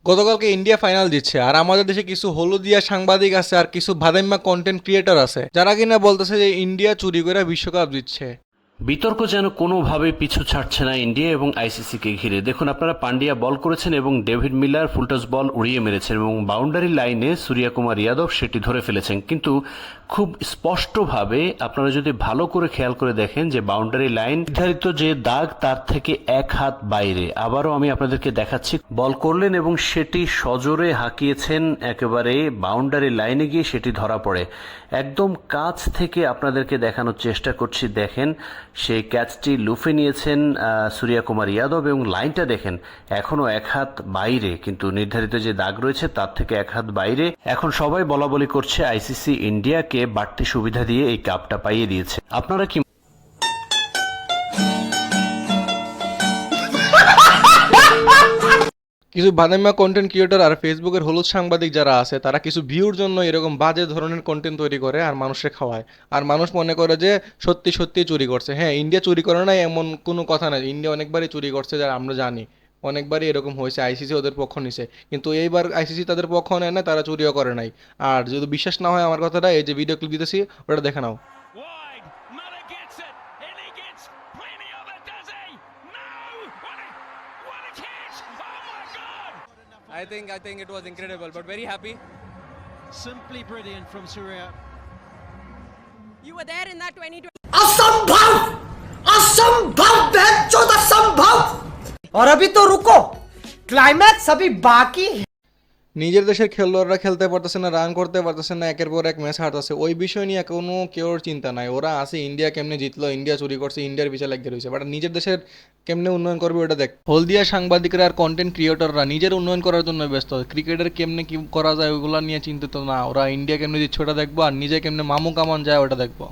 গতকালকে India final জিতছে, আর আমাদের দেশে কিছু হলুদিয়া সাংবাদিক আছে আর কিছু ভাদাইম্মা কন্টেন্ট ক্রিয়েটর আছে যারা কিনা বলতেছে যে ইন্ডিয়া চুরি করে বিশ্বকাপ জিতছে। বিতর্ক যেন কোনোভাবে পিছু ছাড়ছে না ইন্ডিয়া এবং আইসিসিকে ঘিরে। দেখুন, আপনারা পান্ডিয়া বল করেছেন এবং ডেভিড মিলার ফুলটস বল উড়িয়ে মেরেছেন এবং বাউন্ডারি লাইনে সূর্যকুমার যাদব সেটি ধরে ফেলেছেন। কিন্তু খুব স্পষ্টভাবে আপনারা যদি ভালো করে খেয়াল করে দেখেন যে বাউন্ডারি লাইন নির্ধারিত যে দাগ তার থেকে এক হাত বাইরে। আবারও আমি আপনাদেরকে দেখাচ্ছি, বল করলেন এবং সেটি সজোরে হাঁকিয়েছেন একেবারে বাউন্ডারি লাইনে গিয়ে সেটি ধরা পড়ে। একদম কাছ থেকে আপনাদেরকে দেখানোর চেষ্টা করছি। দেখেন, সেই ক্যাচটি লুফে নিয়েছেন সূর্যকুমার যাদব এবং লাইনটা দেখেন এখনো এক হাত বাইরে, কিন্তু নির্ধারিত যে দাগ রয়েছে তার থেকে এক হাত বাইরে। এখন সবাই বলা বলি করছে আইসিসি ইন্ডিয়াকে বাড়তি সুবিধা দিয়ে এই কাপটা পাইয়ে দিয়েছে। আপনারা কি কিছু ভাদাইম্মা কন্টেন্ট ক্রিয়েটর আর ফেসবুকের হলুদ সাংবাদিক যারা আছে তারা কিছু ভিউর জন্য এরকম বাজে ধরনের কন্টেন্ট তৈরি করে আর মানুষকে খাওয়ায়, আর মানুষ মনে করে যে সত্যি সত্যি চুরি করছে। হ্যাঁ, ইন্ডিয়া চুরি করে নাই এমন কোনো কথা নাই, ইন্ডিয়া অনেকবারই চুরি করছে যা আমরা জানি। অনেকবারই এরকম হয়েছে, আইসিসি ওদের পক্ষ নিছে, কিন্তু এইবার আইসিসি তাদের পক্ষ নেয় না, তারা চুরিও করে নাই। আর যদি বিশ্বাস না হয় আমার কথাটা, এই যে ভিডিও ক্লিপ দিতেছি ওটা দেখে নাও। Wide, Muller gets it, and he gets plenty of it, does he? No! What a catch! Oh my God! I think it was incredible, but very happy. Simply brilliant from Surya. You were there in that 2020 असंभव असंभव बेंचोद असंभव और अभी तो रुको climax अभी बाकी है। নিজের দেশের খেলোয়াড়রা খেলতে পারতেছে না, রান করতে পারতেছে না, একের পর এক ম্যাচ হারতেছে, ওই বিষয় নিয়ে কোনো কেউর চিন্তা নাই। ওরা আছে ইন্ডিয়া কেমনে জিতলো, ইন্ডিয়া চুরি করছে, ইন্ডিয়ার পিছিয়ে লাগিয়ে রয়েছে, বাট নিজের দেশের কেমনে উন্নয়ন করবে ওটা দেখ। হলদিয়া সাংবাদিকরা আর কন্টেন্ট ক্রিয়েটররা নিজের উন্নয়ন করার জন্য ব্যস্ত, ক্রিকেটের কেমনে কি করা যায় ওইগুলো নিয়ে চিন্তিত না। ওরা ইন্ডিয়া কেমনে জিতছে ওটা দেখবো আর নিজে কেমনে মামু কামান যায় ওটা দেখবো।